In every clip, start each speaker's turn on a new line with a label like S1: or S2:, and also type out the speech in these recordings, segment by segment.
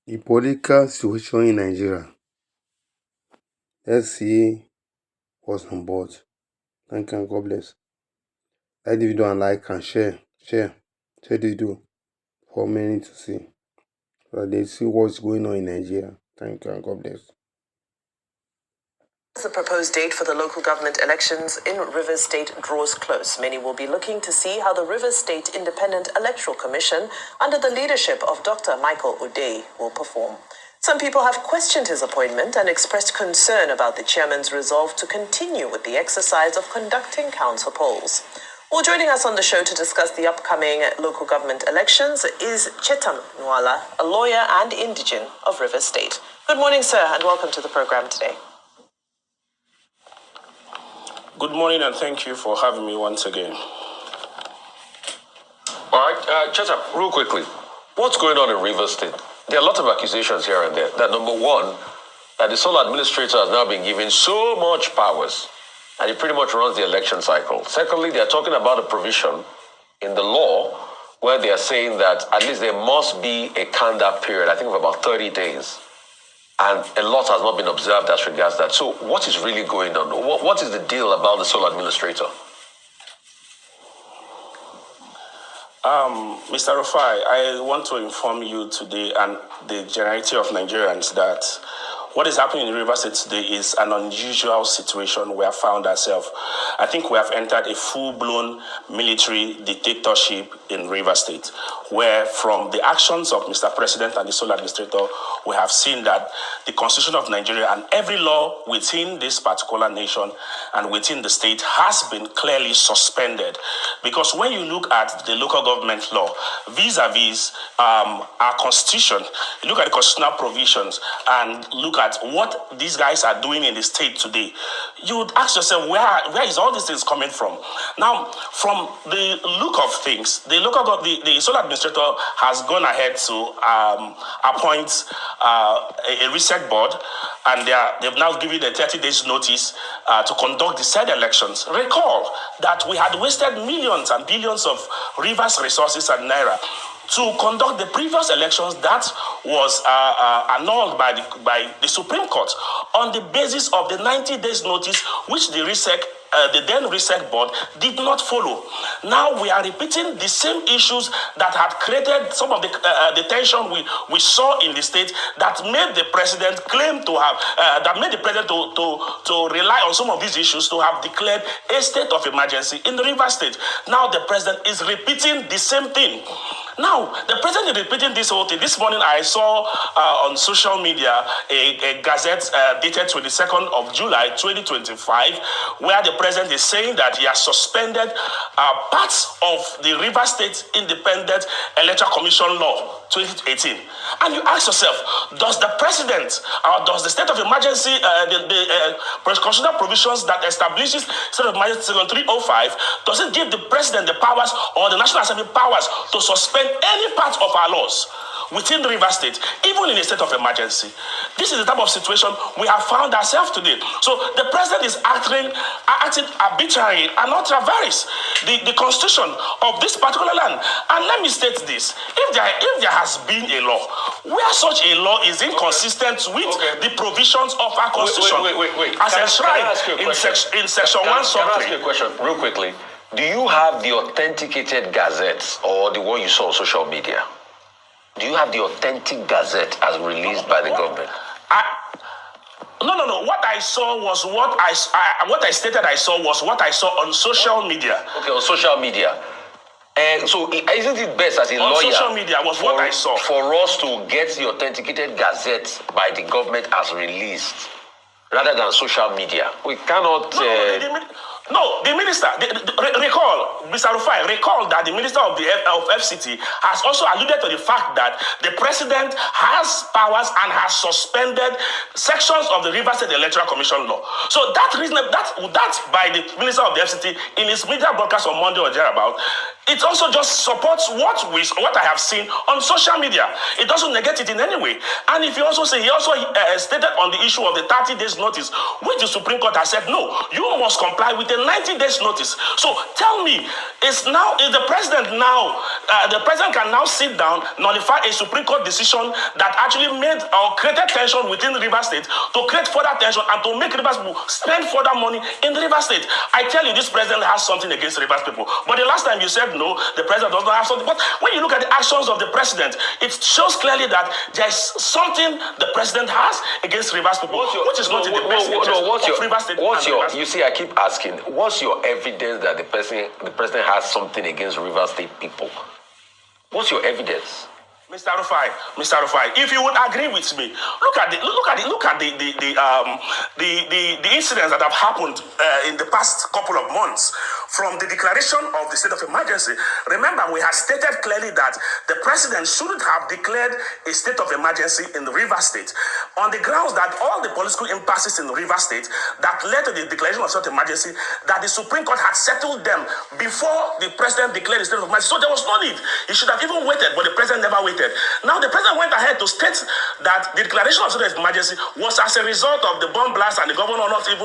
S1: The political situation in Nigeria. Let's see what's on board. Thank you and God bless. Like the video and like and share the video for many to see, so that they see what's going on in Nigeria. Thank you and God bless.
S2: As the proposed date for the local government elections in Rivers State draws close, many will be looking to see how the Rivers State Independent Electoral Commission, under the leadership of Dr. Michael O'Day, will perform. Some people have questioned his appointment and expressed concern about the chairman's resolve to continue with the exercise of conducting council polls. Well, joining us on the show to discuss the upcoming local government elections is Chetan Nwala, a lawyer and indigene of Rivers State. Good morning, sir, and welcome to the program today.
S3: Good morning, and thank you for having me once again.
S4: All right, Cheta, real quickly, what's going on in Rivers State? There are a lot of accusations here and there. That number one, that the sole administrator has now been given so much powers, and he pretty much runs the election cycle. Secondly, they are talking about a provision in the law where they are saying that at least there must be a count-up period, I think of about 30 days. And a lot has not been observed as regards that. So what is really going on? What is the deal about the sole administrator?
S3: Mr. Rufai, I want to inform you today and the generality of Nigerians that what is happening in Rivers State today is an unusual situation we have found ourselves. I think we have entered a full-blown military dictatorship in Rivers State, where from the actions of Mr. President and the sole administrator, we have seen that the Constitution of Nigeria and every law within this particular nation and within the state has been clearly suspended. Because when you look at the local government law, vis-a-vis our Constitution, you look at the constitutional provisions and look at what these guys are doing in the state today, you would ask yourself, where is all these things coming from? Now, from the look of things, the sole administrator has gone ahead to appoint a reset board, and they've now given a 30 days notice to conduct the said elections. Recall that we had wasted millions and billions of Rivers resources and naira to conduct the previous elections that was annulled by the Supreme Court on the basis of the 90 days notice which the then RESEC board did not follow. Now we are repeating the same issues that had created some of the tension we saw in the state that made the president claim to have, that made the president to rely on some of these issues to have declared a state of emergency in the Rivers State. Now the president is repeating the same thing. Now, the president is repeating this whole thing. This morning I saw on social media a gazette dated 22nd of July 2025, where the president is saying that he has suspended parts of the Rivers State Independent Electoral Commission Law 2018. And you ask yourself, does the president or does the state of emergency, the constitutional provisions that establishes state of emergency section 305, does it give the president the powers or the National Assembly powers to suspend any part of our laws within the Rivers State, even in a state of emergency? This is the type of situation we have found ourselves today. So the president is acting arbitrarily and not traverse the constitution of this particular land. And let me state this: if there has been a law where such a law is inconsistent with the provisions of our constitution, as enshrined in section 1 sub 3.
S4: Can I ask you a question real quickly? Do you have the authenticated gazettes or the one you saw on social media? Do you have the authentic gazette as released by the government?
S3: No. What I saw was what I stated I saw was what I saw on social media.
S4: Okay, on social media. And so isn't it best as a lawyer?
S3: On social media was what I saw.
S4: For us to get the authenticated gazette by the government as released, rather than social media. We cannot...
S3: No, the minister, recall, Mr. Rufai, recall that the minister of FCT has also alluded to the fact that the president has powers and has suspended sections of the Rivers State Electoral Commission law. So that by the minister of the FCT in his media broadcast on Monday or thereabout, it also just supports what I have seen on social media. It doesn't negate it in any way. And if you also say, he also stated on the issue of the 30 days notice, which the Supreme Court has said, no, you must comply with a 90 days notice. So tell me, is the president can now sit down, nullify a Supreme Court decision that actually made or created tension within Rivers State to create further tension and to make Rivers people spend further money in Rivers State? I tell you, this president has something against Rivers people. But the last time you said no, the president does not have something. But when you look at the actions of the president, it shows clearly that there's something the president has against Rivers people, which is not in the best interest of Rivers State.
S4: You see, I keep asking, what's your evidence that the president has something against Rivers State people? What's your evidence?
S3: Mr. Rufai, if you would agree with me, look at the incidents that have happened in the past couple of months from the declaration of the state of emergency. Remember, we had stated clearly that the president shouldn't have declared a state of emergency in the Rivers State on the grounds that all the political impasses in the Rivers State that led to the declaration of state of emergency, that the Supreme Court had settled them before the president declared the state of emergency. So there was no need. He should have even waited, but the president never waited. Now the president went ahead to state that the declaration of state of emergency was as a result of the bomb blast and the governor not even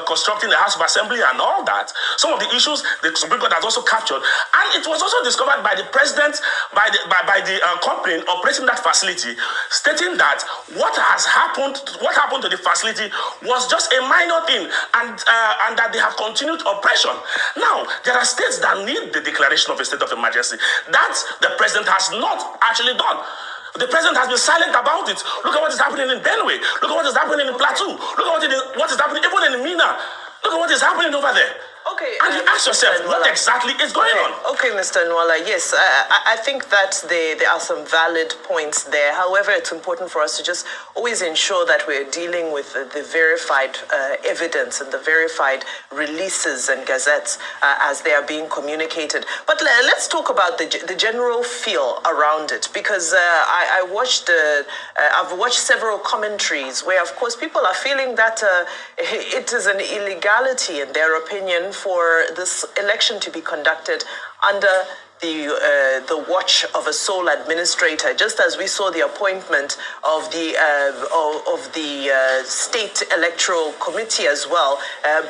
S3: constructing the House of Assembly and all that. Some of the issues the Supreme Court has also captured, and it was also discovered by the president, by the company operating that facility, stating that what happened to the facility was just a minor thing, and that they have continued operation. Now there are states that need the declaration of a state of emergency that the president has not actually done. The president has been silent about it. Look at what is happening in Benue. Look at what is happening in Plateau. Look at what is happening even in Mina. Look at what is happening over there.
S2: Okay.
S3: And you ask yourself, what exactly is going on?
S2: Okay, Mr. Nwala, yes, I think that there are some valid points there. However, it's important for us to just always ensure that we're dealing with the verified evidence and the verified releases and gazettes as they are being communicated. But let's talk about the general feel around it, because I've watched several commentaries where, of course, people are feeling that it is an illegality, in their opinion, for this election to be conducted under the watch of a sole administrator, just as we saw the appointment of the state electoral committee as well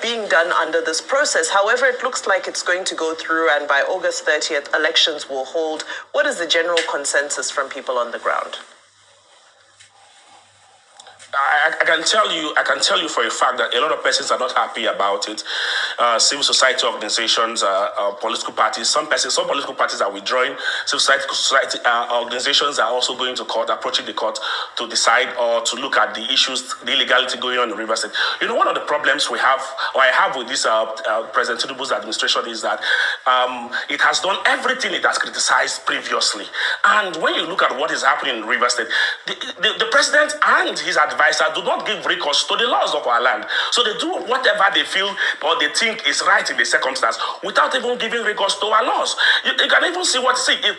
S2: being done under this process. However, it looks like it's going to go through, and by August 30th, elections will hold. What is the general consensus from people on the ground?
S3: I can tell you for a fact that a lot of persons are not happy about it. Civil society organizations, political parties, some political parties are withdrawing. Civil society organizations are also going to court, approaching the court to decide or to look at the issues, the illegality going on in Rivers State. You know, one of the problems we have, or I have with this President Tinubu's administration, is that it has done everything it has criticized previously. And when you look at what is happening in Rivers State, the president and his advisors do not give recourse to the laws of our land. So they do whatever they feel or they think is right in the circumstance without even giving recourse to our laws. You can even see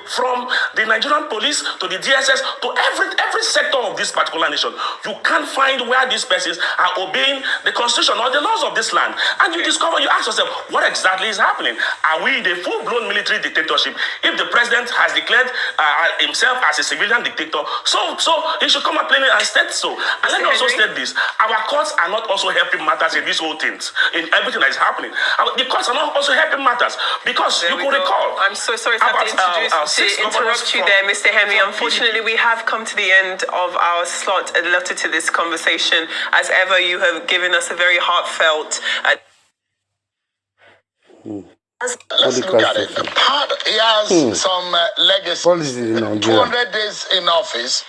S3: from the Nigerian police to the DSS to every sector of this particular nation. You can't find where these persons are obeying the constitution or the laws of this land. And you ask yourself, what exactly is happening? Are we in a full-blown military dictatorship? If the president has declared himself as a civilian dictator, so he should come and plainly and state so. And let me also state this: our courts are not also helping matters in these whole things, in everything that is happening. The courts are not also helping matters, because you could recall.
S2: I'm so sorry to interrupt you there, Mr. Henry. Unfortunately, we have come to the end of our slot allotted to this conversation. As ever, you have given us a very heartfelt.
S5: Let's look at it. He has some legacy. 200 days in office.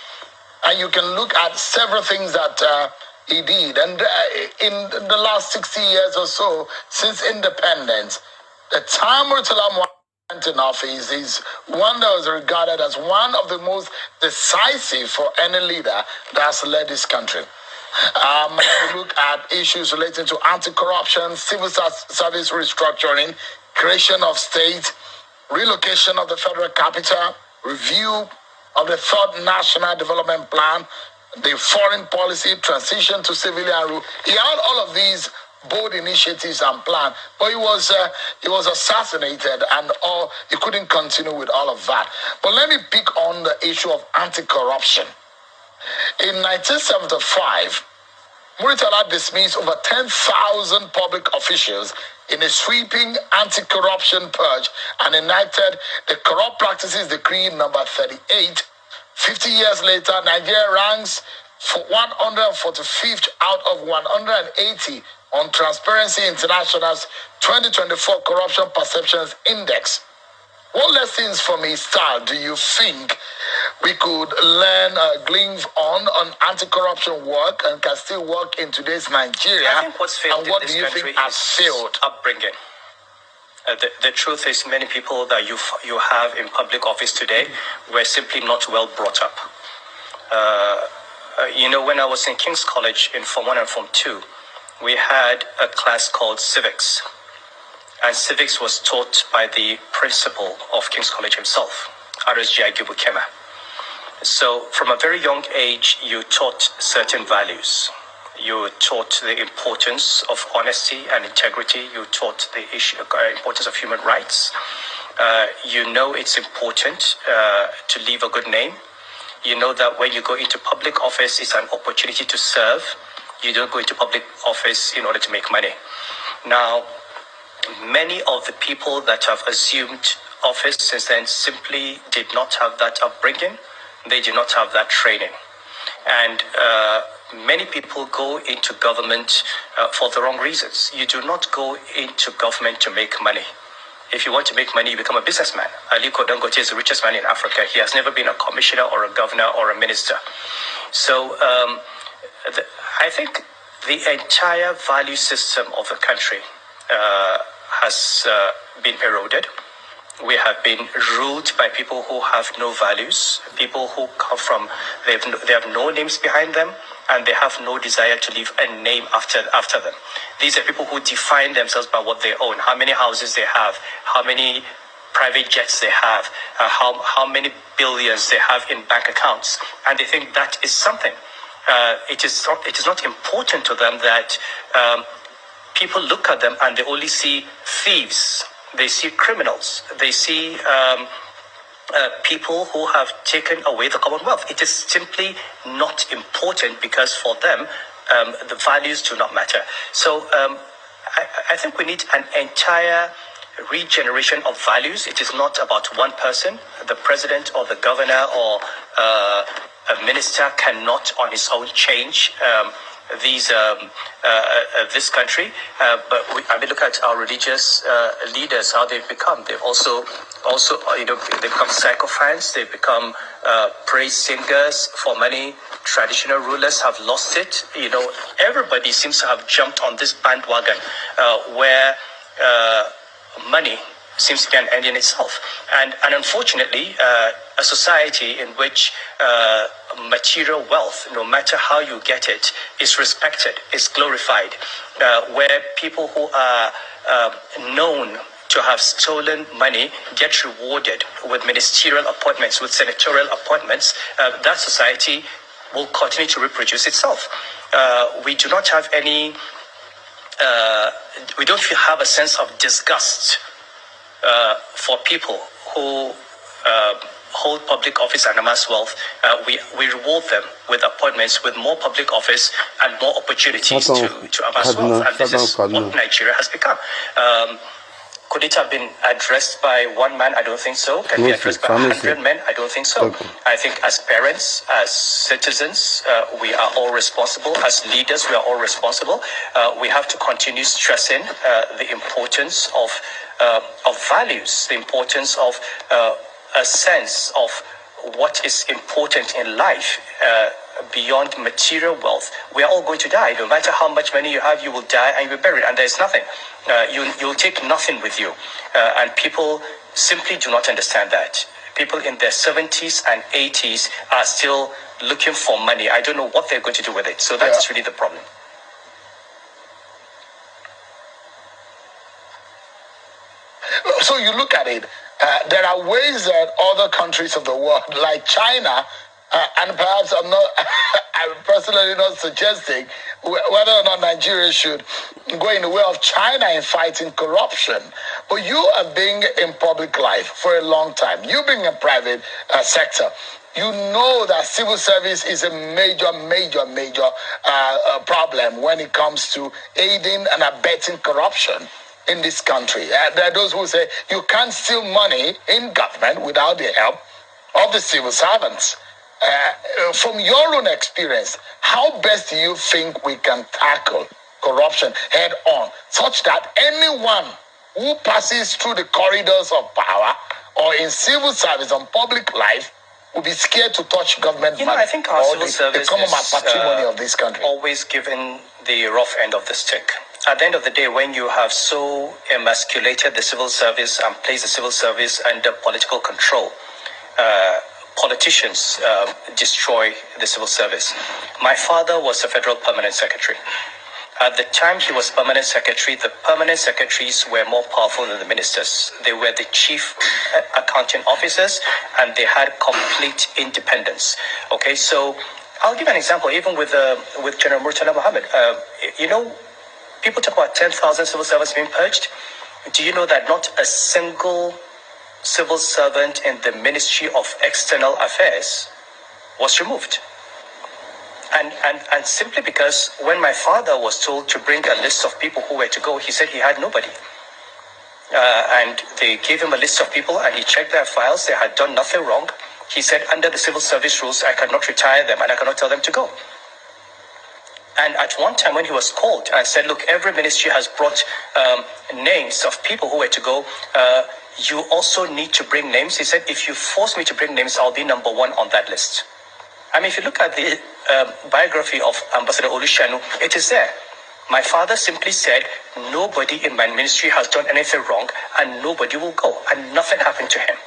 S5: And you can look at several things that he did. And in the last 60 years or so, since independence, the time Murtala went in office is one that was regarded as one of the most decisive for any leader that's led this country. You look at issues relating to anti-corruption, civil service restructuring, creation of state, relocation of the federal capital, review of the third national development plan, the foreign policy, transition to civilian rule. He had all of these bold initiatives and plans, but he was assassinated, and he couldn't continue with all of that. But let me pick on the issue of anti-corruption. In 1975, Muritala dismissed over 10,000 public officials in a sweeping anti-corruption purge and enacted the Corrupt Practices Decree number 38. 50 years later, Nigeria ranks for 145th out of 180 on Transparency International's 2024 Corruption Perceptions Index. What lessons from his style do you think we could learn, glean on anti-corruption work and can still work in today's Nigeria?
S6: I think what's failed
S5: and what
S6: in
S5: do
S6: this
S5: you
S6: country
S5: think has
S6: is
S5: failed?
S6: Upbringing. The truth is, many people that you have in public office today were simply not well brought up. When I was in King's College in Form 1 and Form 2, we had a class called Civics. And civics was taught by the principal of King's College himself, RSG Agibukema. So from a very young age, you taught certain values. You taught the importance of honesty and integrity. You taught the importance of human rights. It's important to leave a good name. You know that when you go into public office, it's an opportunity to serve. You don't go into public office in order to make money. Now, many of the people that have assumed office since then simply did not have that upbringing. They did not have that training. And many people go into government for the wrong reasons. You do not go into government to make money. If you want to make money, you become a businessman. Aliko Dangote is the richest man in Africa. He has never been a commissioner or a governor or a minister. So I think the entire value system of the country has been eroded. We have been ruled by people who have no values, people who come from, they have no names behind them, and they have no desire to leave a name after them. These are people who define themselves by what they own, how many houses they have, how many private jets they have, how many billions they have in bank accounts, and they think that is something. It is not important to them that people look at them and they only see thieves. They see criminals. They see people who have taken away the Commonwealth. It is simply not important because for them, the values do not matter. So I think we need an entire regeneration of values. It is not about one person. The president or the governor or a minister cannot on his own change this country, but look at our religious leaders, how they've become. They've also they become sycophants. They become praise singers for money. Traditional rulers have lost it. Everybody seems to have jumped on this bandwagon where money seems to be an end in itself. And unfortunately, a society in which material wealth, no matter how you get it, is respected, is glorified, where people who are known to have stolen money get rewarded with ministerial appointments, with senatorial appointments, that society will continue to reproduce itself. We do not have any, we don't have a sense of disgust for people who hold public office and amass wealth. We reward them with appointments, with more public office and more opportunities to amass wealth. And this is what Nigeria has become. Could it have been addressed by one man? I don't think so. Can it be addressed by 100 men? I don't think so. Okay. I think as parents, as citizens, we are all responsible. As leaders, we are all responsible. We have to continue stressing the importance of values, the importance of a sense of what is important in life beyond material wealth. We are all going to die. No matter how much money you have, you will die and you'll be buried, and there's nothing. You'll take nothing with you. And people simply do not understand that. People in their 70s and 80s are still looking for money. I don't know what they're going to do with it. So that's really the problem.
S5: So you look at it, there are ways that other countries of the world, like China, And perhaps I'm personally not suggesting whether or not Nigeria should go in the way of China in fighting corruption. But you have been in public life for a long time. You've been in private sector. You know that civil service is a major problem when it comes to aiding and abetting corruption in this country. There are those who say you can't steal money in government without the help of the civil servants. From your own experience, how best do you think we can tackle corruption head on, such that anyone who passes through the corridors of power or in civil service and public life will be scared to touch government money?
S6: I think our civil service
S5: the common patrimony of this country.
S6: Always given the rough end of the stick. At the end of the day, when you have so emasculated the civil service and placed the civil service under political control, politicians destroy the civil service. My father was a federal permanent secretary. At the time he was permanent secretary, the permanent secretaries were more powerful than the ministers. They were the chief accounting officers and they had complete independence. Okay, so I'll give an example, even with General Murtala Mohammed. People talk about 10,000 civil servants being purged. Do you know that not a single civil servant in the Ministry of External Affairs was removed? And simply because when my father was told to bring a list of people who were to go, he said he had nobody. And they gave him a list of people and he checked their files. They had done nothing wrong. He said, under the civil service rules, I cannot retire them and I cannot tell them to go. And at one time when he was called and said, look, every ministry has brought names of people who were to go. You also need to bring names. He said, if you force me to bring names, I'll be number one on that list. I mean, if you look at the biography of Ambassador Olushanu, it is there. My father simply said, nobody in my ministry has done anything wrong and nobody will go. And nothing happened to him.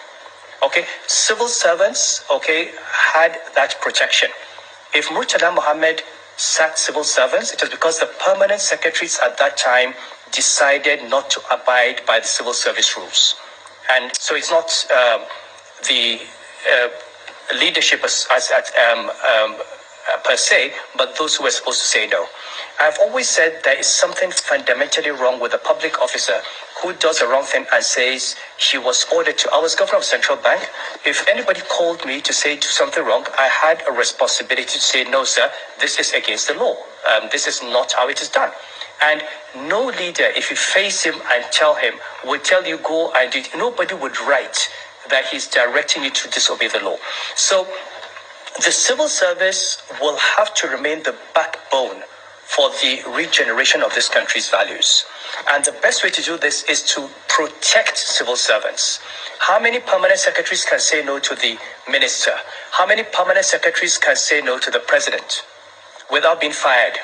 S6: Okay, civil servants, okay, had that protection. If Murtala Mohammed sacked civil servants, it was because the permanent secretaries at that time decided not to abide by the civil service rules. And so it's not the leadership per se, but those who are supposed to say no. I've always said there is something fundamentally wrong with a public officer who does a wrong thing and says he was ordered to. I was governor of Central Bank. If anybody called me to say do something wrong, I had a responsibility to say, no, sir, this is against the law. This is not how it is done. And no leader, if you face him and tell him, would tell you go and do it. Nobody would write that he's directing you to disobey the law. So the civil service will have to remain the backbone for the regeneration of this country's values. And the best way to do this is to protect civil servants. How many permanent secretaries can say no to the minister? How many permanent secretaries can say no to the president without being fired,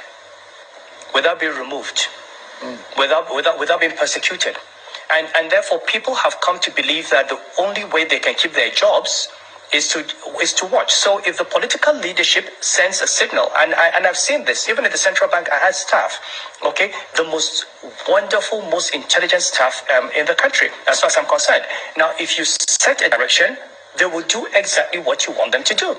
S6: without being removed, without being persecuted? And therefore, people have come to believe that the only way they can keep their jobs is to watch. So if the political leadership sends a signal, and I've seen this, even at the central bank, I had staff, okay, the most wonderful, most intelligent staff in the country, as far as I'm concerned. Now, if you set a direction, they will do exactly what you want them to do,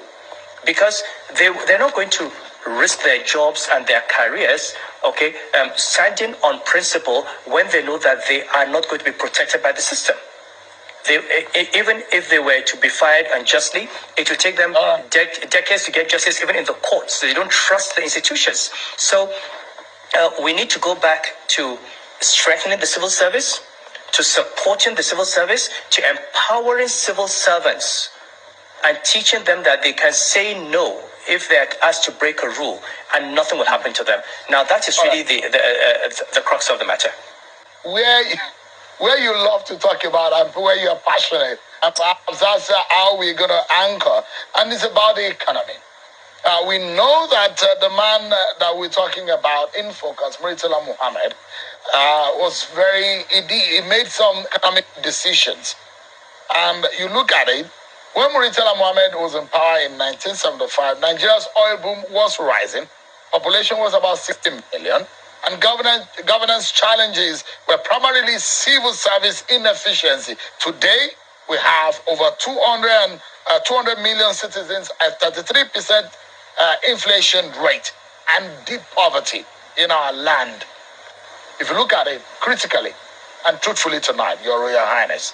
S6: because they're not going to risk their jobs and their careers, okay, standing on principle when they know that they are not going to be protected by the system. Even if they were to be fired unjustly, it will take them decades to get justice, even in the courts. So they don't trust the institutions. So we need to go back to strengthening the civil service, to supporting the civil service, to empowering civil servants, and teaching them that they can say no if they're asked to break a rule, and nothing will happen to them. Now, that is really the crux of the matter.
S5: Where you love to talk about and where you're passionate, and perhaps that's how we're going to anchor, and it's about the economy. We know that the man that we're talking about in focus, Murtala Mohammed, he made some economic decisions. And you look at it, when Murtala Mohammed was in power in 1975, Nigeria's oil boom was rising. Population was about 60 million. And governance challenges were primarily civil service inefficiency. Today, we have over 200 million citizens, at 33% inflation rate, and deep poverty in our land. If you look at it critically and truthfully tonight, Your Royal Highness,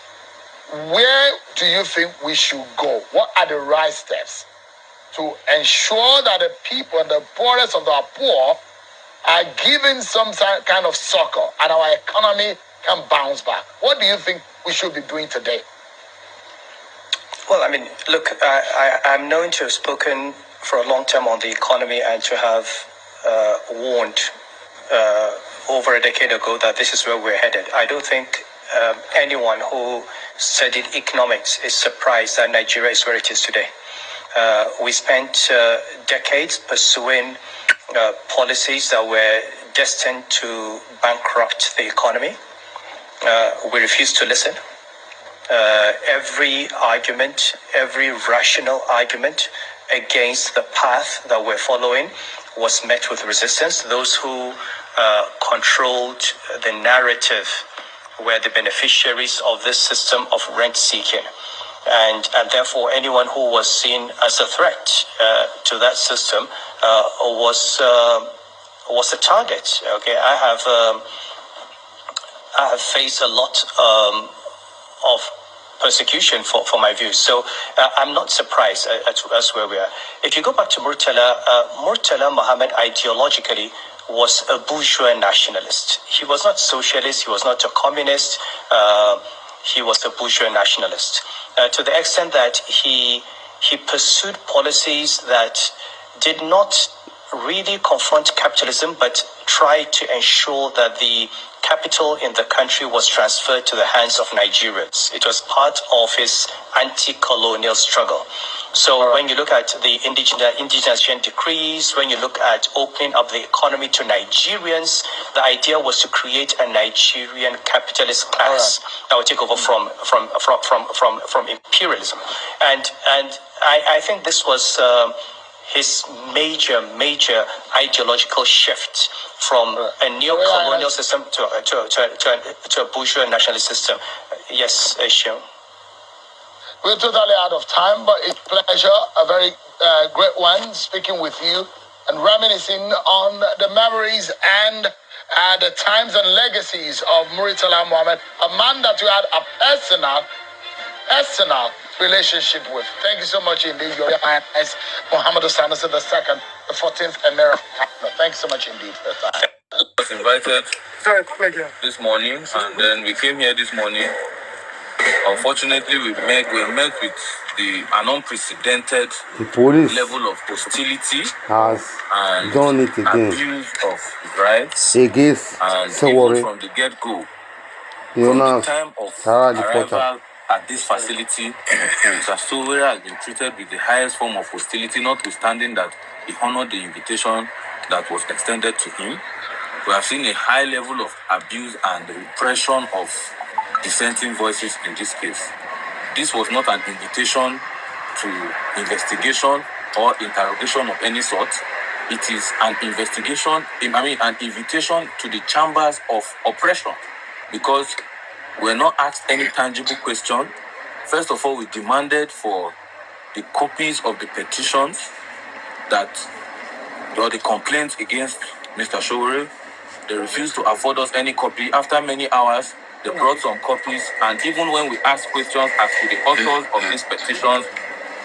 S5: where do you think we should go? What are the right steps to ensure that the people and the poorest of our poor are given some kind of succor and our economy can bounce back? What do you think we should be doing today?
S6: Well, I mean, look, I'm known to have spoken for a long time on the economy and to have warned over a decade ago that this is where we're headed. I don't think anyone who studied economics is surprised that Nigeria is where it is today. We spent decades pursuing policies that were destined to bankrupt the economy. We refused to listen. Every argument, every rational argument against the path that we're following was met with resistance. Those who controlled the narrative were the beneficiaries of this system of rent-seeking. And therefore, anyone who was seen as a threat to that system was a target. Okay, I have faced a lot of persecution for my views, so I'm not surprised as where we are. If you go back to Murtala Muhammad ideologically was a bourgeois nationalist. He was not socialist. He was not a communist. He was a bourgeois nationalist. To the extent that he pursued policies that did not really confront capitalism, but tried to ensure that the capital in the country was transferred to the hands of Nigerians. It was part of his anti-colonial struggle. So when you look at the indigenization decrees, when you look at opening up the economy to Nigerians, the idea was to create a Nigerian capitalist class that would take over from imperialism. And I think this was his major ideological shift from a neo-colonial system to a bourgeois nationalist system. Yes, Sean.
S5: We're totally out of time, but it's a pleasure, a very great one, speaking with you and reminiscing on the memories and the times and legacies of Murtala Muhammad, a man that you had a personal relationship with. Thank you so much indeed, Your Highness Muhammadu Sanusi II, the 14th Emir of Kano. Thank you so much indeed for your time.
S7: I was invited this morning, and then we came here this morning. Unfortunately, we met with an unprecedented level of hostility and
S1: done it again.
S7: Abuse of rights
S1: against
S7: and even from the get-go. From the time of arrival at this facility, Mr. Sowore has been treated with the highest form of hostility, notwithstanding that he honored the invitation that was extended to him. We have seen a high level of abuse and repression of dissenting voices in this case. This was not an invitation to investigation or interrogation of any sort. It is an an invitation to the chambers of oppression, because we're not asked any tangible question. First of all, we demanded for the copies of the petitions or the complaints against Mr. Sowore. They refused to afford us any copy. After many hours, they brought some copies, and even when we asked questions as to the authors of these petitions,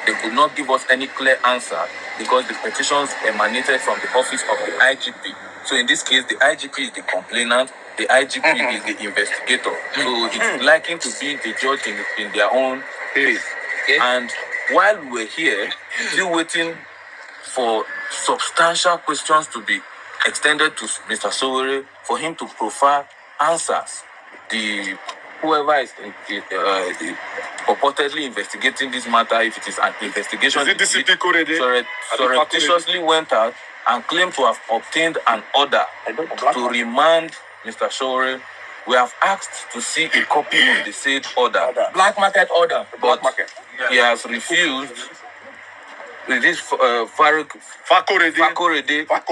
S7: they could not give us any clear answer because the petitions emanated from the office of the IGP. So in this case, the IGP is the complainant, the IGP is the investigator. So it's likely to be the judge in their own case. And while we're here, still waiting for substantial questions to be extended to Mr. Sowore for him to provide answers, whoever is purportedly investigating this matter, if it is an investigation, surreptitiously went out and claimed to have obtained an order to remand Mr. Sowore. We have asked to see a copy of the said order.
S8: Black market order.
S7: But he has refused. This Fakorede,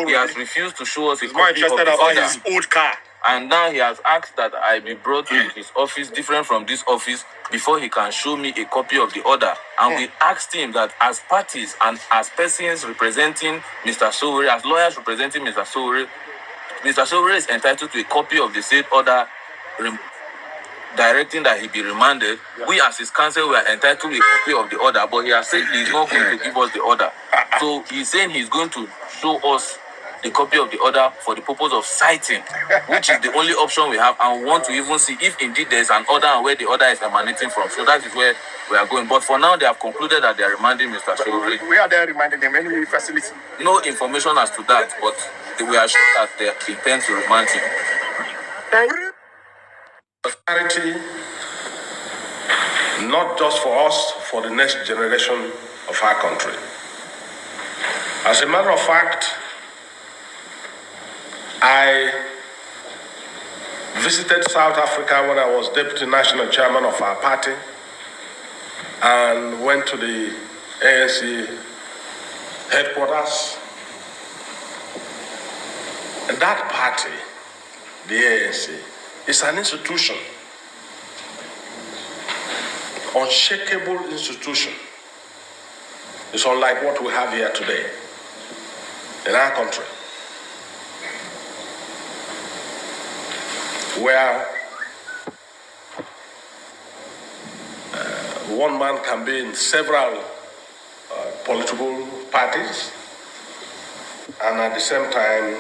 S7: he has refused to show us a copy of the order.
S8: His old car.
S7: And now he has asked that I be brought to his office, different from this office, before he can show me a copy of the order. And we asked him that as parties and as persons representing Mr. Sowore, as lawyers representing Mr. Sowore is entitled to a copy of the said order directing that he be remanded. We as his counsel were entitled to a copy of the order, but he has said he is not going to give us the order. So he's saying he's going to show us the copy of the order for the purpose of citing, which is the only option we have, and we want to even see if indeed there is an order and where the order is emanating from. So that is where we are going. But for now, they have concluded that they are remanding Mr. Sowore.
S5: Where are they remanding him? Any facility?
S7: No information as to that, but we are sure that they intend to remand him.
S8: Prosperity, not just for us, for the next generation of our country. As a matter of fact, I visited South Africa when I was deputy national chairman of our party and went to the ANC headquarters. And that party, the ANC, is an institution, unshakable institution. It's unlike what we have here today in our country, where one man can be in several political parties and at the same time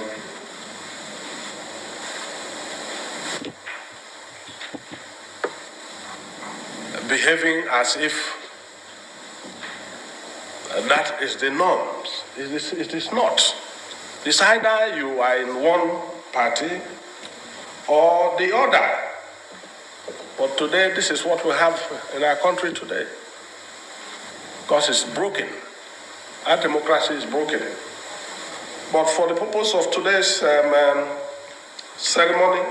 S8: behaving as if that is the norms. It is not. It's either you are in one party or the other. But today, this is what we have in our country today. Because it's broken. Our democracy is broken. But for the purpose of today's ceremony,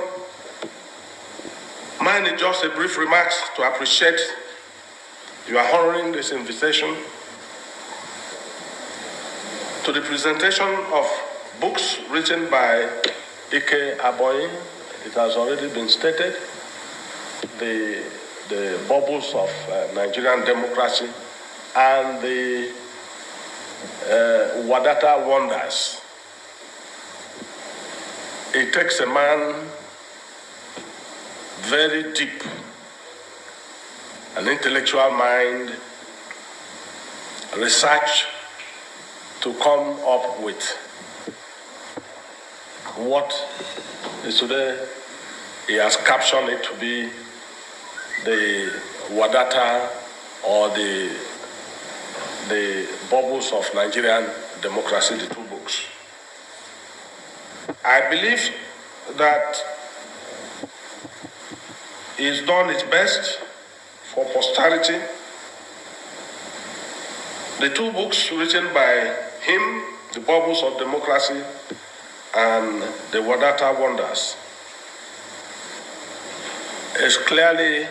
S8: mine is just a brief remarks to appreciate you are honoring this invitation to the presentation of books written by Ike Aboyi. It has already been stated, the bubbles of Nigerian democracy and the Wadata wonders. It takes a man very deep, an intellectual mind, research to come up with what is today. He has captioned it to be the Wadata or the bubbles of Nigerian democracy, the two books. I believe that he's done his best for posterity. The two books written by him, The Bubbles of Democracy and The Wadata Wonders, is clearly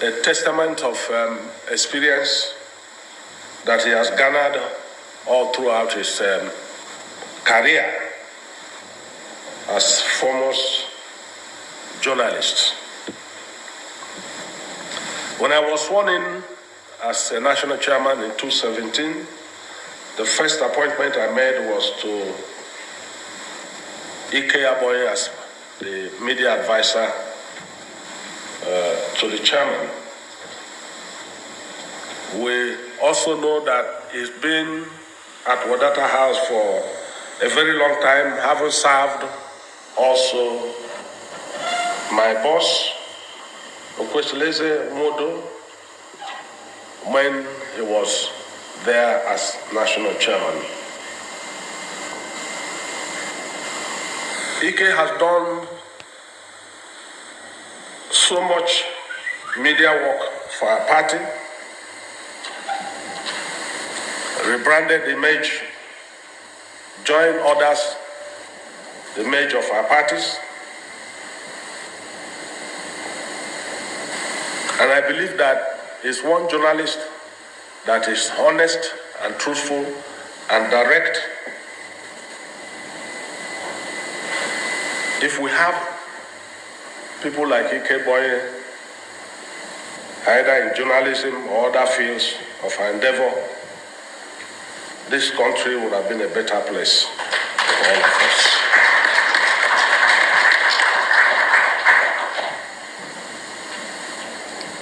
S8: a testament of experience that he has garnered all throughout his career as foremost journalist. When I was sworn in as a national chairman in 2017, the first appointment I made was to Ike Aboyi as the media advisor to the chairman. We also know that he's been at Wadata House for a very long time, having served also my boss, Okweshaleze Modo, when he was there as national chairman. Ike has done so much media work for our party, rebranded the image, joined others, the image of our parties. And I believe that he's one journalist that is honest and truthful and direct If we have people like Ike Boye, either in journalism or other fields of our endeavor, this country would have been a better place for all of us.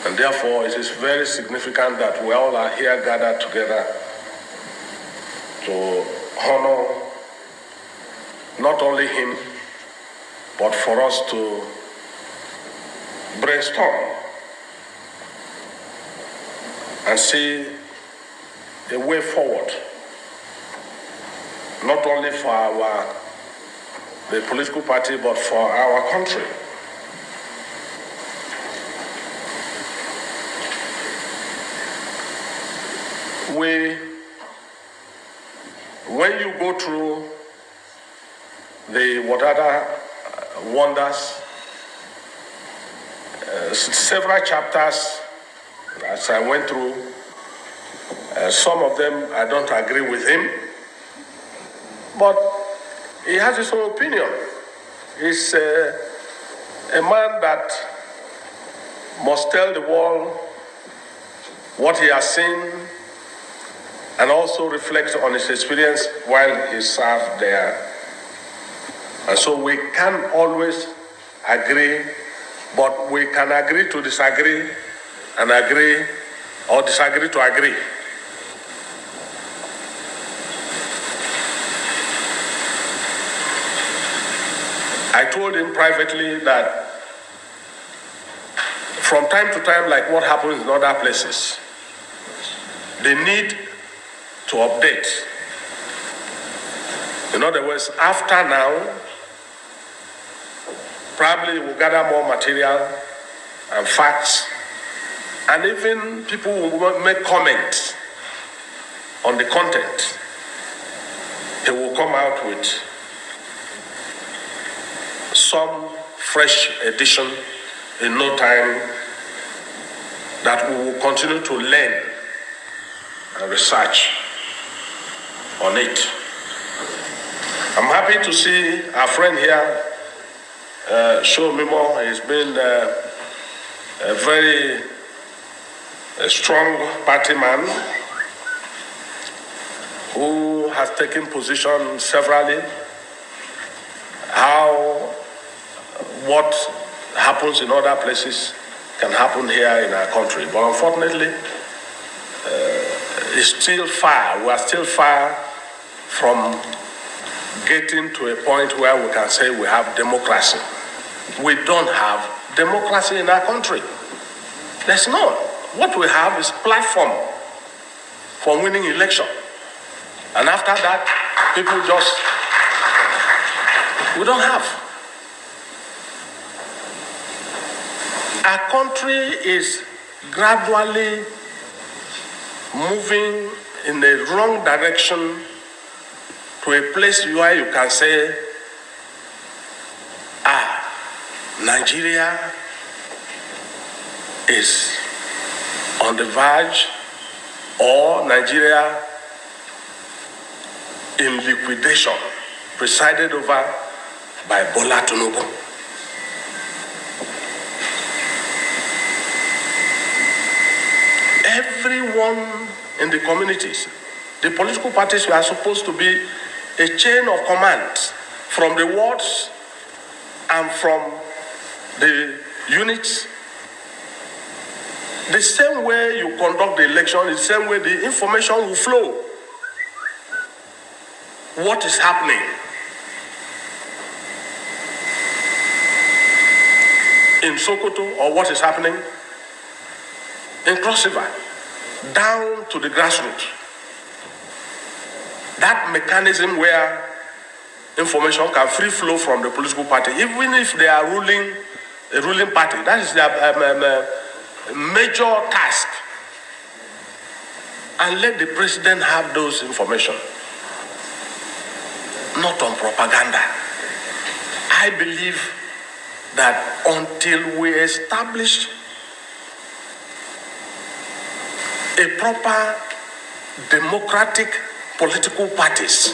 S8: And therefore, it is very significant that we all are here gathered together to honor not only him, but for us to brainstorm and see a way forward, not only for the political party, but for our country. When you go through the Wadada wonders, several chapters, as I went through, some of them I don't agree with him, but he has his own opinion. He's a man that must tell the world what he has seen and also reflect on his experience while he served there. And so we can't always agree, but we can agree to disagree and agree or disagree to agree. I told him privately that from time to time, like what happens in other places, they need to update. In other words, after now, probably we'll gather more material and facts, and even people will make comments on the content. He will come out with some fresh edition in no time that we will continue to learn and research on it. I'm happy to see our friend here, Show Mimo. He's been a very strong party man who has taken position severally. How what happens in other places can happen here in our country. But unfortunately, it's still far. We are still far from getting to a point where we can say we have democracy. We don't have democracy in our country. There's none. What we have is platform for winning election. And after that, people just, we don't have. Our country is gradually moving in the wrong direction to a place where you can say, Nigeria is on the verge, or Nigeria in liquidation, presided over by Bola Tinubu. Everyone in the communities, the political parties are supposed to be a chain of command from the wards and from the units. The same way you conduct the election, the same way the information will flow. What is happening? In Sokoto, or what is happening in Cross River, down to the grassroots. That mechanism where information can free flow from the political party, even if they are a ruling party, that is their major task. And let the president have those information, not on propaganda. I believe that until we establish a proper democratic political parties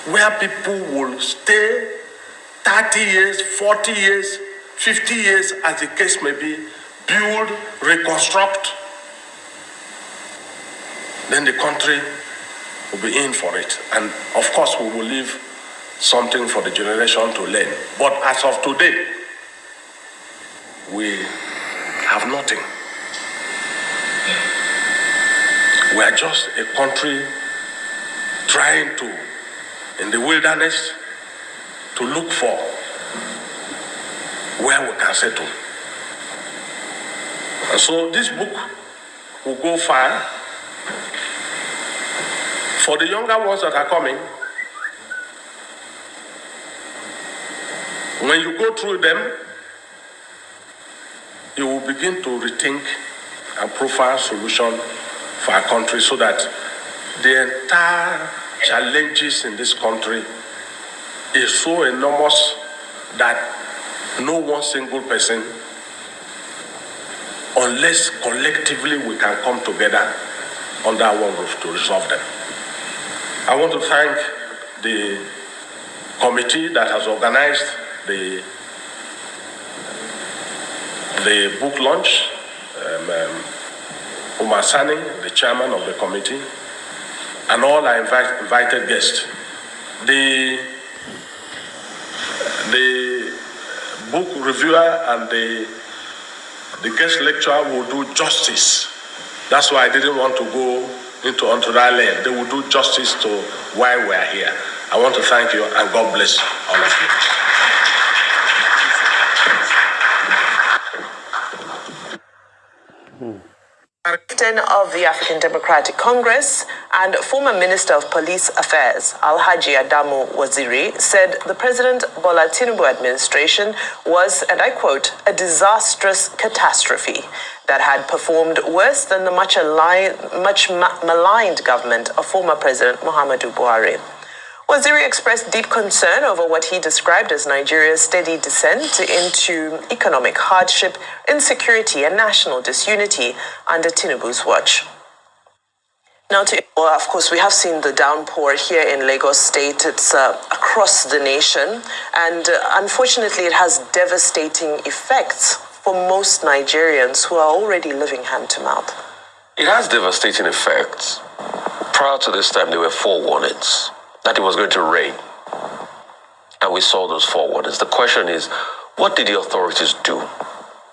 S8: where people will stay 30 years, 40 years, 50 years, as the case may be, build, reconstruct, then the country will be in for it. And of course, we will leave something for the generation to learn. But as of today, we have nothing. We are just a country trying to, in the wilderness, to look for where we can settle. And so this book will go far. For the younger ones that are coming, when you go through them, you will begin to rethink and profile solution for our country so that the entire challenges in this country is so enormous that no one single person, unless collectively we can come together under one roof to resolve them. I want to thank the committee that has organized the book launch, Umar Sani, the chairman of the committee, and all our invited guests. The book reviewer and the guest lecturer will do justice. That's why I didn't want to go onto that lane. They will do justice to why we are here. I want to thank you and God bless all of you.
S2: President of the African Democratic Congress and former Minister of Police Affairs, Alhaji Adamu Waziri, said the President Bola Tinubu administration was, and I quote, a disastrous catastrophe that had performed worse than the much maligned government of former President Muhammadu Buhari. Waziri expressed deep concern over what he described as Nigeria's steady descent into economic hardship, insecurity, and national disunity under Tinubu's watch. Now, of course, we have seen the downpour here in Lagos State. It's across the nation, and unfortunately, it has devastating effects for most Nigerians who are already living hand to mouth.
S4: It has devastating effects. Prior to this time, there were 4 warnings that it was going to rain. And we saw those 4 warnings. The question is, what did the authorities do?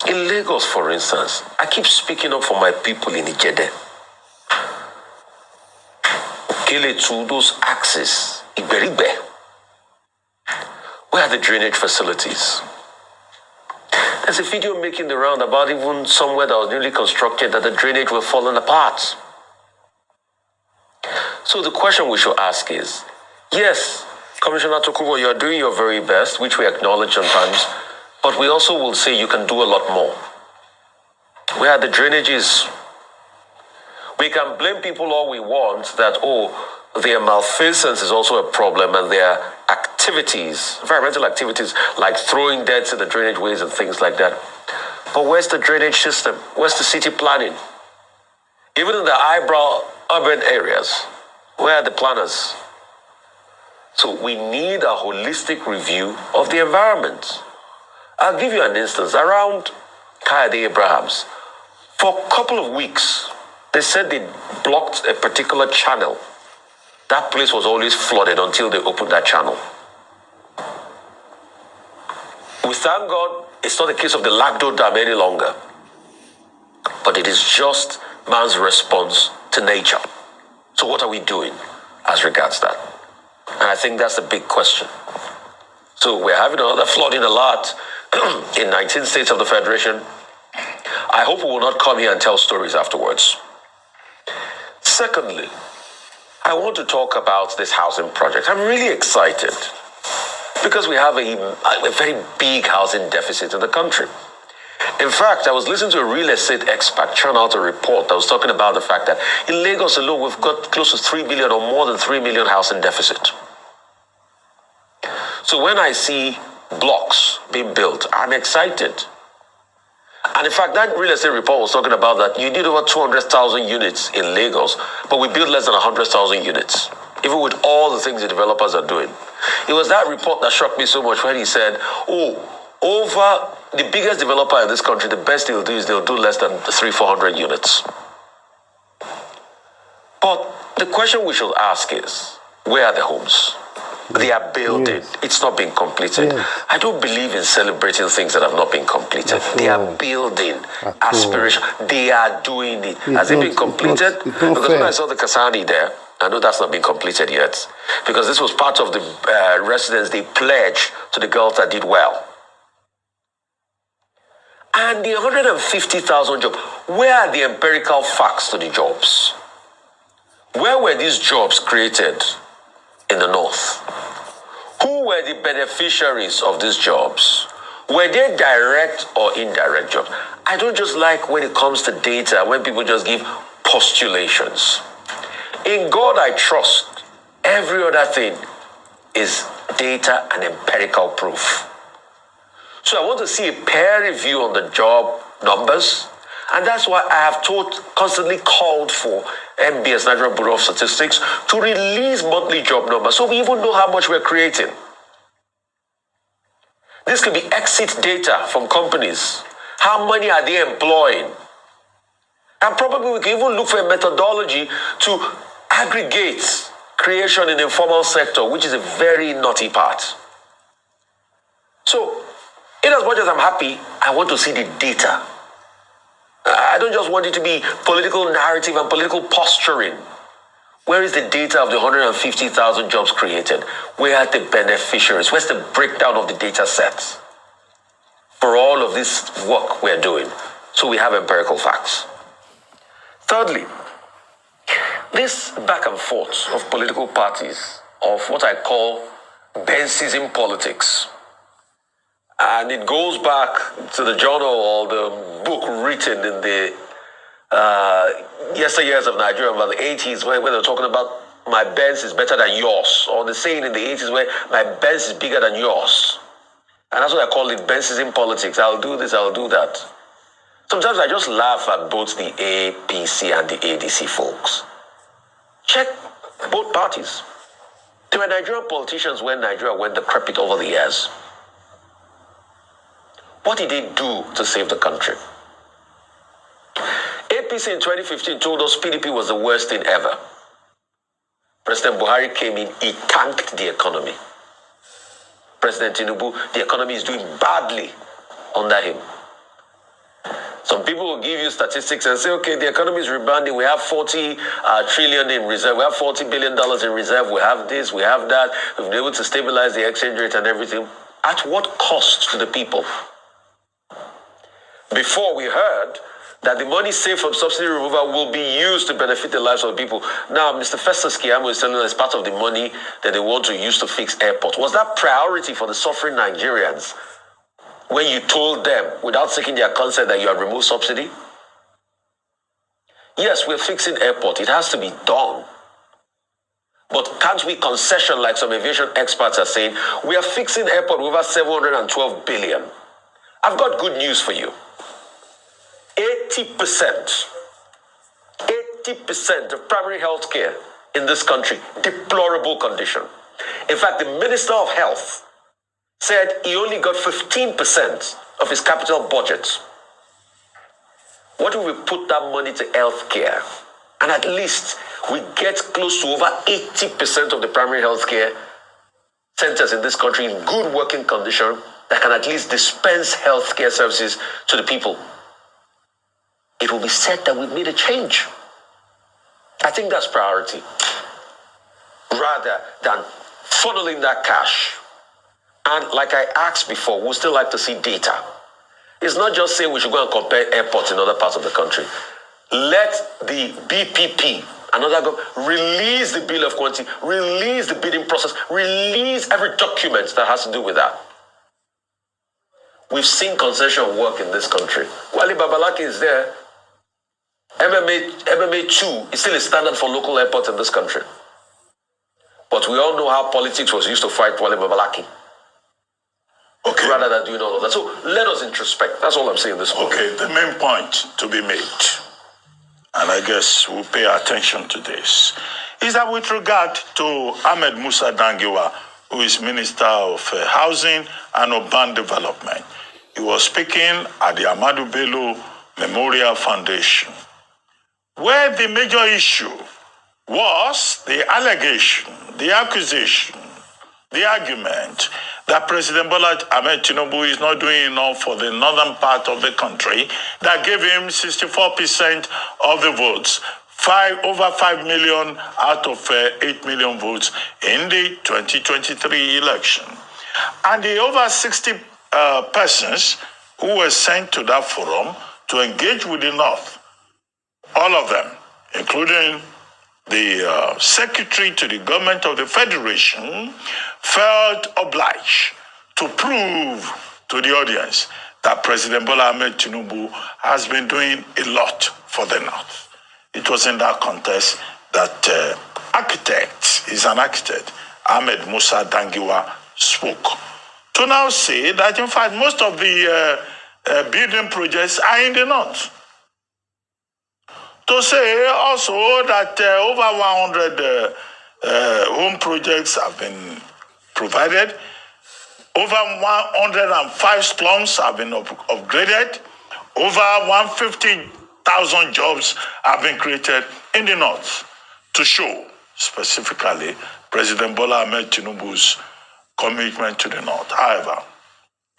S4: In Lagos, for instance, I keep speaking up for my people in Ijede. Okeletu, those axes, Iberibe. Where are the drainage facilities? There's a video making the round about even somewhere that was newly constructed that the drainage were falling apart. So the question we should ask is, yes, Commissioner Tokubo, you're doing your very best, which we acknowledge sometimes, but we also will say you can do a lot more. Where are the drainages? We can blame people all we want that, their malfeasance is also a problem and their activities, environmental activities like throwing dead in the drainage ways and things like that. But where's the drainage system? Where's the city planning? Even in the eyebrow urban areas, where are the planners? So we need a holistic review of the environment. I'll give you an instance. Around Kayode Abrahams, for a couple of weeks, they said they blocked a particular channel. That place was always flooded until they opened that channel. We thank God it's not the case of the Lagdo Dam any longer. But it is just man's response to nature. So what are we doing as regards that? And I think that's the big question. So we're having another flooding alert in 19 states of the Federation. I hope we will not come here and tell stories afterwards. Secondly, I want to talk about this housing project. I'm really excited because we have a very big housing deficit in the country. In fact, I was listening to a real estate expert churn out a report that was talking about the fact that in Lagos alone, we've got close to 3 billion or more than 3 million housing deficit. So when I see blocks being built, I'm excited. And in fact, that real estate report was talking about that you need over 200,000 units in Lagos, but we build less than 100,000 units, even with all the things the developers are doing. It was that report that shocked me so much when he said, over the biggest developer in this country, the best they'll do is they'll do less than 300-400 units. But the question we should ask is, where are the homes? They are building. Yes. It's not been completed. Yes. I don't believe in celebrating things that have not been completed. They are building aspiration. They are doing it. Has it been completed? Because when I saw the Kasani there, I know that's not been completed yet. Because this was part of the residents, they pledged to the girls that did well. And the 150,000 jobs, where are the empirical facts to the jobs? Where were these jobs created in the north? Who were the beneficiaries of these jobs? Were they direct or indirect jobs? I don't just like when it comes to data, when people just give postulations. In God I trust. Every other thing is data and empirical proof. So I want to see a peer review on the job numbers. And that's why I have constantly called for NBS, Nigeria Bureau of Statistics, to release monthly job numbers so we even know how much we're creating. This could be exit data from companies. How many are they employing? And probably we can even look for a methodology to aggregate creation in the informal sector, which is a very naughty part. So, in as much as I'm happy, I want to see the data. I don't just want it to be political narrative and political posturing. Where is the data of the 150,000 jobs created? Where are the beneficiaries? Where's the breakdown of the data sets for all of this work we're doing? So we have empirical facts. Thirdly, this back and forth of political parties, of what I call Bensism politics. And it goes back to the journal or the book written in the yesteryears of Nigeria, about the 80s, where they're talking about my Benz is better than yours. Or the saying in the 80s where my Benz is bigger than yours. And that's what I call it, Bensism politics. I'll do this, I'll do that. Sometimes I just laugh at both the APC and the ADC folks. Check both parties. There were Nigerian politicians when Nigeria went decrepit over the years. What did they do to save the country? APC in 2015 told us PDP was the worst thing ever. President Buhari came in, he tanked the economy. President Tinubu, the economy is doing badly under him. Some people will give you statistics and say, okay, the economy is rebounding. We have 40 trillion in reserve. We have $40 billion in reserve. We have this, we have that. We've been able to stabilize the exchange rate and everything. At what cost to the people? Before we heard that the money saved from subsidy removal will be used to benefit the lives of people. Now, Mr. Festus Keyamo is telling us part of the money that they want to use to fix airports. Was that priority for the suffering Nigerians when you told them, without seeking their consent, that you have removed subsidy? Yes, we're fixing airport. It has to be done. But can't we concession, like some aviation experts are saying, we are fixing airport with over 712 billion. I've got good news for you. 80% of primary health care in this country, deplorable condition. In fact, the Minister of Health said he only got 15% of his capital budget. What if we put that money to health care? And at least we get close to over 80% of the primary health care centers in this country in good working condition that can at least dispense health care services to the people. It will be said that we've made a change. I think that's priority. Rather than funneling that cash. And like I asked before, we'll still like to see data. It's not just saying we should go and compare airports in other parts of the country. Let the BPP, another government, release the bill of quantity, release the bidding process, release every document that has to do with that. We've seen concession work in this country. Wale Babalaki is there. MMA 2 is still a standard for local airports in this country. But we all know how politics was used to fight Wale Babalaki.
S9: Okay.
S4: Rather than doing all of that. So let us introspect. That's all I'm saying this morning.
S9: Okay, the main point to be made, and I guess we'll pay attention to this, is that with regard to Ahmed Musa Dangiwa, who is Minister of Housing and Urban Development. He was speaking at the Ahmadu Bello Memorial Foundation, where the major issue was the allegation, the accusation, the argument that President Bola Ahmed Tinubu is not doing enough for the northern part of the country that gave him 64% of the votes, over 5 million out of 8 million votes in the 2023 election. And the over 60 persons who were sent to that forum to engage with the North, all of them, including the secretary to the government of the Federation, felt obliged to prove to the audience that President Bola Ahmed Tinubu has been doing a lot for the North. It was in that context that he's an architect, Ahmed Musa Dangiwa, spoke to now say that, in fact, most of the building projects are in the North. To say also that over 100 home projects have been provided, over 105 slums have been upgraded, over 150,000 jobs have been created in the North, to show specifically President Bola Ahmed Tinubu's commitment to the North. However,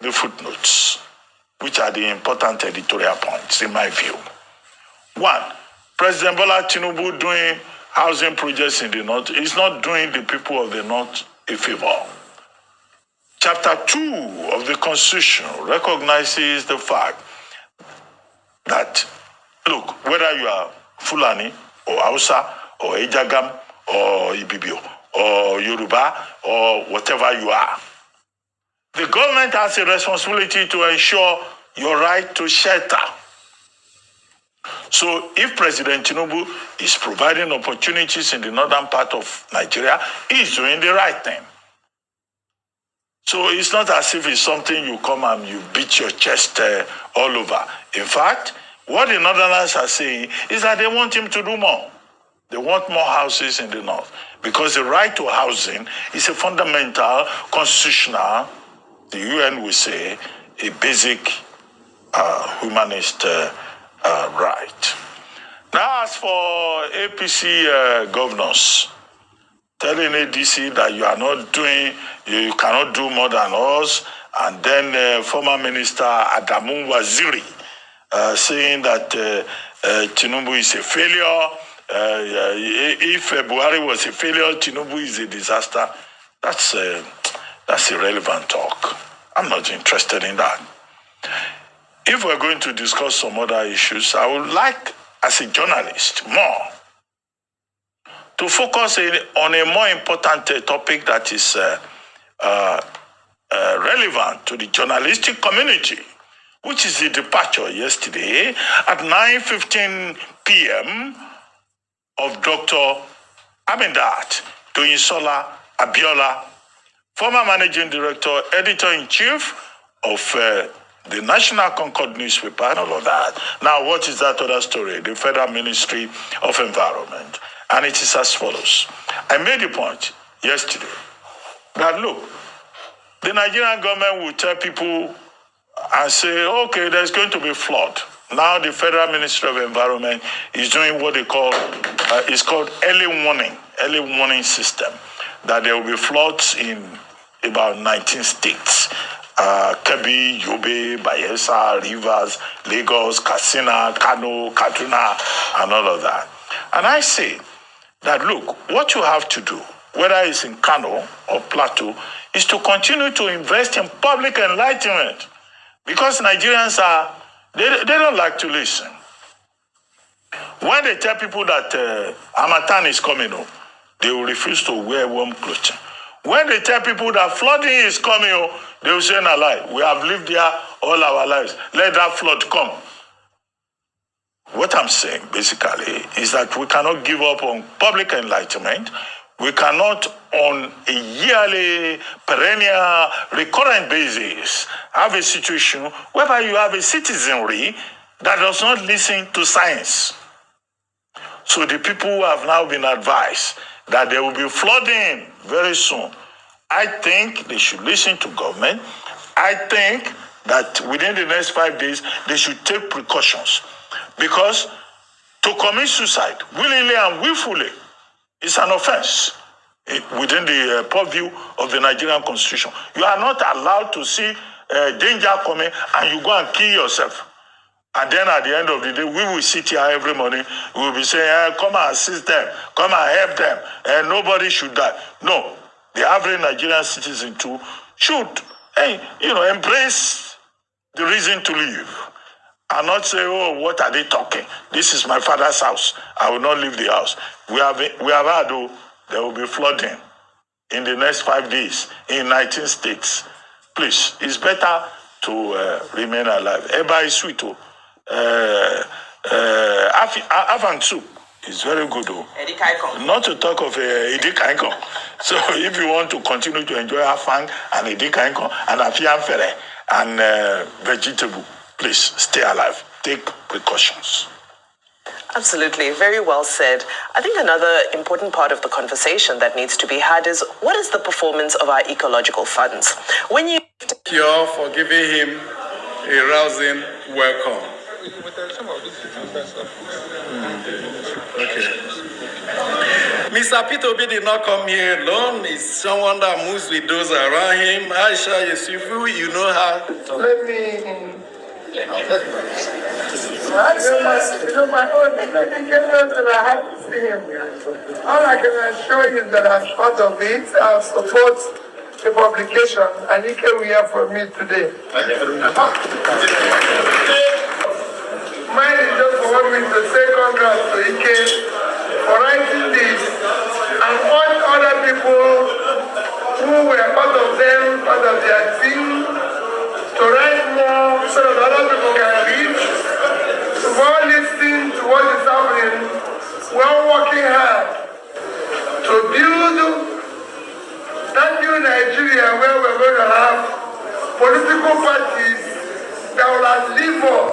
S9: the footnotes, which are the important editorial points in my view. One, President Bola Tinubu doing housing projects in the North is not doing the people of the North a favor. Chapter 2 of the Constitution recognizes the fact that, look, whether you are Fulani or Hausa or Ejagam or Ibibio or Yoruba or whatever you are, the government has a responsibility to ensure your right to shelter. So if President Tinubu is providing opportunities in the northern part of Nigeria, he's doing the right thing. So it's not as if it's something you come and you beat your chest all over. In fact, what the Northerners are saying is that they want him to do more. They want more houses in the North, because the right to housing is a fundamental, constitutional, the UN will say, a basic humanist right. Now, as for APC governors telling ADC that you are not doing, you cannot do more than us, and then former Minister Adamu Waziri saying that Tinubu is a failure. If Buhari was a failure, Tinubu is a disaster. That's irrelevant talk. I'm not interested in that. If we're going to discuss some other issues, I would like, as a journalist, more to focus on a more important topic that is relevant to the journalistic community, which is the departure yesterday at 9:15 p.m. of Dr. Amindat Doyinsola Abiola, former managing director, editor-in-chief of the National Concord newspaper and all of that. Now, what is that other story? The Federal Ministry of Environment. And it is as follows. I made a point yesterday that, look, the Nigerian government will tell people and say, okay, there's going to be flood. Now the Federal Ministry of Environment is doing what they call, it's called early warning system, that there will be floods in about 19 states. Kebbi, Yobe, Bayelsa, Rivers, Lagos, Katsina, Kano, Kaduna, and all of that. And I say that, look, what you have to do, whether it's in Kano or Plateau, is to continue to invest in public enlightenment. Because Nigerians they don't like to listen. When they tell people that Harmattan is coming, they will refuse to wear warm clothes. When they tell people that flooding is coming, they will say, no lie, we have lived here all our lives. Let that flood come. What I'm saying, basically, is that we cannot give up on public enlightenment. We cannot, on a yearly, perennial, recurrent basis, have a situation whereby you have a citizenry that does not listen to science. So the people who have now been advised that there will be flooding very soon, I think they should listen to government. I think that within the next 5 days, they should take precautions. Because to commit suicide willingly and willfully is an offense within the purview of the Nigerian Constitution. You are not allowed to see danger coming and you go and kill yourself. And then at the end of the day, we will sit here every morning. We will be saying, come and assist them, come and help them, and nobody should die. No, the average Nigerian citizen too should, embrace the reason to live. And not say, oh, what are they talking? This is my father's house. I will not leave the house. We have had, there will be flooding in the next 5 days in 19 states. Please, it's better to remain alive. Eba is sweet. Afang soup is very good. Not to talk of Edikaiko. So if you want to continue to enjoy Afang and Edikaiko and Afianfere and vegetable, please stay alive. Take precautions.
S2: Absolutely. Very well said. I think another important part of the conversation that needs to be had is what is the performance of our ecological funds? When you...
S10: Thank you all for giving him a rousing welcome. Okay. Mr. Peter Obi did not come here alone. He's someone that moves with those around him. Aisha Yusufu, you know her.
S5: Let me... my own indications that I have to see him. All I can assure you is that as part of it, I support the publication, and Ike will hear from me today. Mine is just for me to say congrats to Ike for writing this, and all other people who were part of them, part of their team, to write more so that other people can read. We're all listening to what is happening. We're all working hard to build that new Nigeria where we're going to have political parties that will outlive us,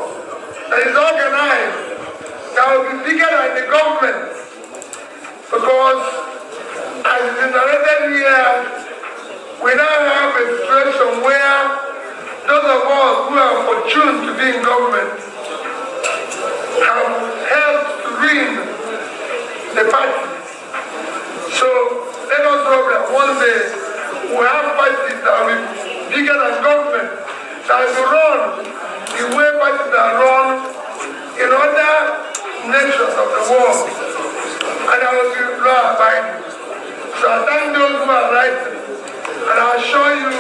S5: that is organized, that will be bigger than the government. Because as it is narrated here, we now have a situation where those of us who are fortunate to be in government have helped to win the party. So let us hope that one day we have parties that will be bigger than government, that will run the way parties are run in other nations of the world, and that will be law-abiding. So I thank those who are writing, and I assure you,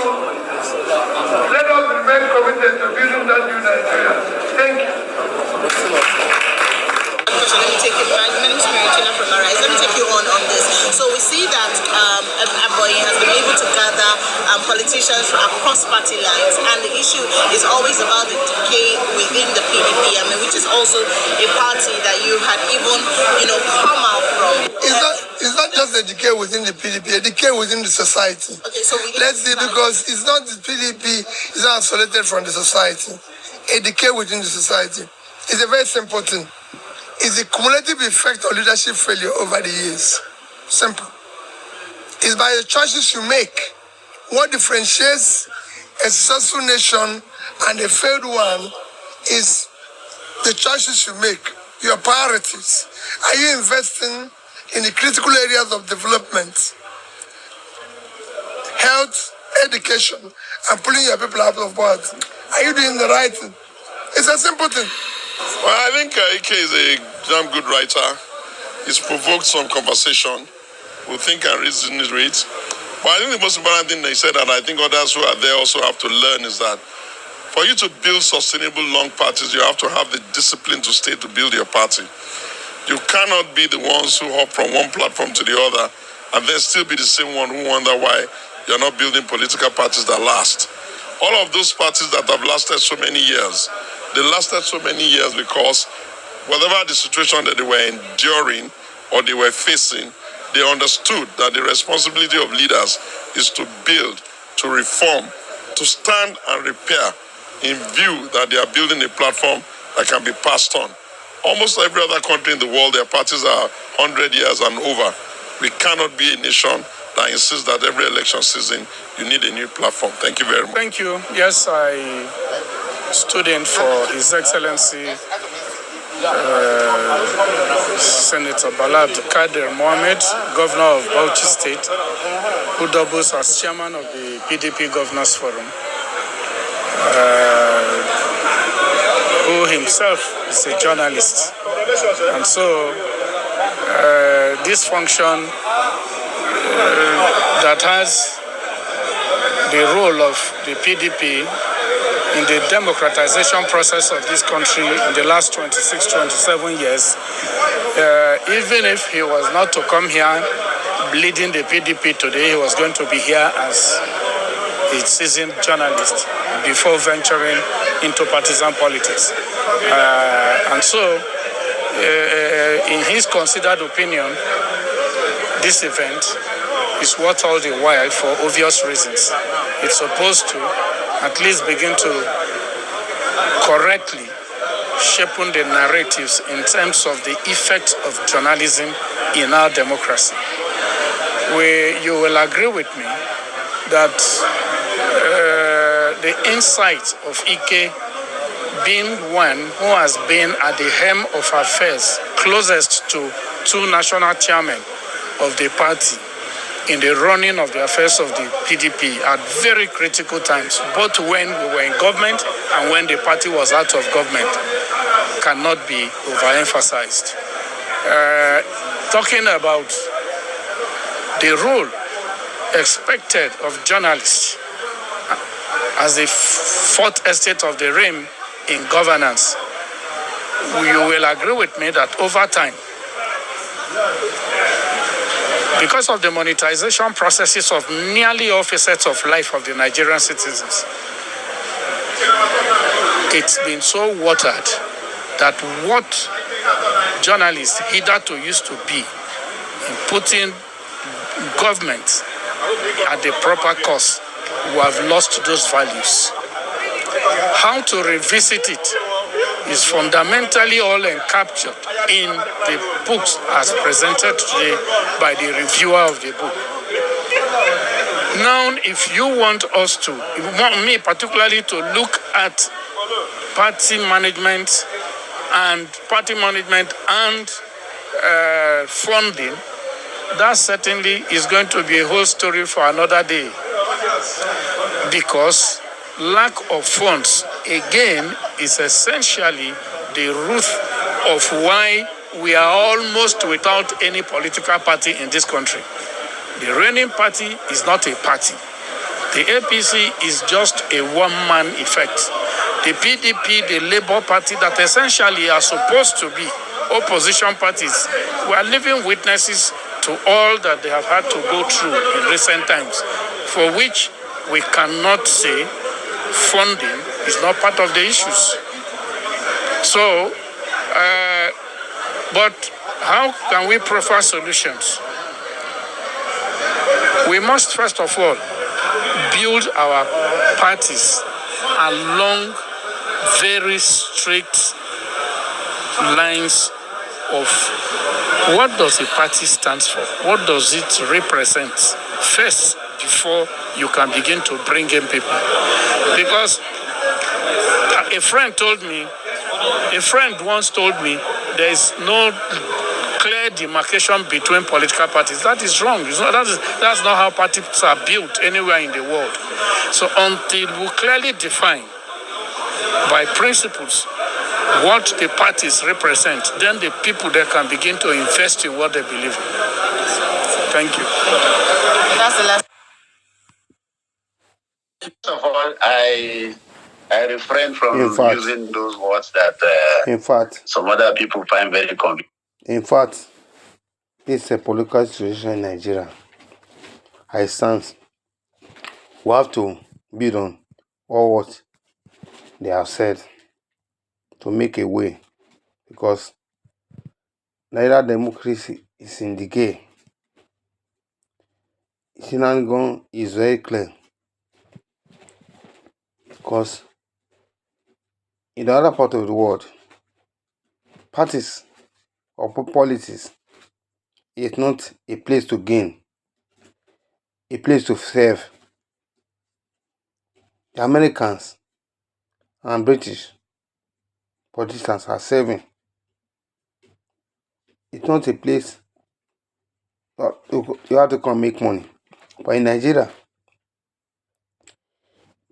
S5: let us remain committed to building that new Nigeria. Thank you.
S11: Let me take you back. My name is Maritina from Arise. Let me take you on this. So we see that Aboyi has been able to gather politicians across party lines, and the issue is always about the decay within the PDP. I mean, which is also a party that you had even, come out from.
S5: It's not just a decay within the PDP, a decay within the society. Okay, so let's see, because it's not the PDP, it's not isolated from the society. A decay within the society. It's a very simple thing. It's the cumulative effect of leadership failure over the years. Simple. It's by the choices you make. What differentiates a successful nation and a failed one is the choices you make, your priorities. Are you investing in the critical areas of development, health, education, and pulling your people out of poverty? Are you doing the right thing? It's a simple thing.
S12: Well, I think Ike is a damn good writer. He's provoked some conversation. We think and reason it. But I think the most important thing they said, and I think others who are there also have to learn, is that for you to build sustainable long parties, you have to have the discipline to stay to build your party. You cannot be the ones who hop from one platform to the other and then still be the same one who wonder why you're not building political parties that last. All of those parties that have lasted so many years, they lasted so many years because whatever the situation that they were enduring or they were facing, they understood that the responsibility of leaders is to build, to reform, to stand and repair in view that they are building a platform that can be passed on. Almost every other country in the world, their parties are 100 years and over. We cannot be a nation that insists that every election season you need a new platform. Thank you very much.
S8: Thank you. Yes, I stood in for His Excellency Senator Bala Abdulkader Mohammed, Governor of Bauchi State, who doubles as chairman of the PDP Governors Forum, who himself is a journalist. And so this function that has the role of the PDP in the democratization process of this country in the last 26, 27 years, even if he was not to come here leading the PDP today, he was going to be here as a seasoned journalist before venturing into partisan politics. And so, in his considered opinion, this event is worth all the while for obvious reasons. It's supposed to at least begin to correctly shape the narratives in terms of the effect of journalism in our democracy. You will agree with me that the insight of Ike, being one who has been at the helm of affairs closest to two national chairmen of the party in the running of the affairs of the PDP at very critical times, both when we were in government and when the party was out of government, cannot be overemphasized. Talking about the role expected of journalists as the fourth estate of the realm in governance, you will agree with me that over time, because of the monetization processes of nearly all facets of life of the Nigerian citizens, it's been so watered that what journalists hitherto used to be in putting government at the proper course, we have lost those values. How to revisit it is fundamentally all encaptured in the books as presented today by the reviewer of the book. Now, if you want us to, if you want me particularly to look at party management and funding, that certainly is going to be a whole story for another day, because lack of funds, again, is essentially the root of why we are almost without any political party in this country. The reigning party is not a party. The APC is just a one-man effect. The PDP, the Labour Party, that essentially are supposed to be opposition parties, we are living witnesses to all that they have had to go through in recent times, for which we cannot say funding is not part of the issues. So, but how can we proffer solutions? We must first of all build our parties along very strict lines of what does a party stand for? What does it represent? First, before you can begin to bring in people. Because a friend once told me there is no clear demarcation between political parties. That is wrong. That's not how parties are built anywhere in the world. So until we clearly define by principles what the parties represent, then the people there can begin to invest in what they believe in. Thank you.
S11: That's the last.
S5: First of all, I refrain from using those words that some other people find very convenient.
S1: In fact, this is a political situation in Nigeria. I stand. We have to build on all what they have said to make a way, because Nigeria democracy is in decay. Sinangon is very clear, because in the other part of the world, parties or politics It's not a place to gain, a place to serve. The Americans and British politicians are serving. It's not a place you have to come make money. But in Nigeria,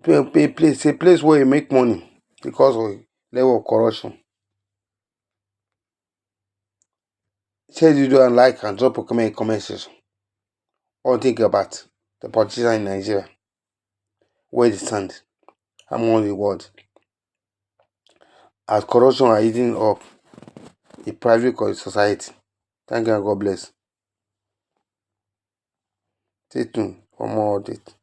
S1: it's a place where you make money because of level of corruption. Share the video and like and drop a comment in the comment section. What think about the politicians in Nigeria, where they stand among the world, as corruption are eating up the private society. Thank you and God bless. Stay tuned for more updates.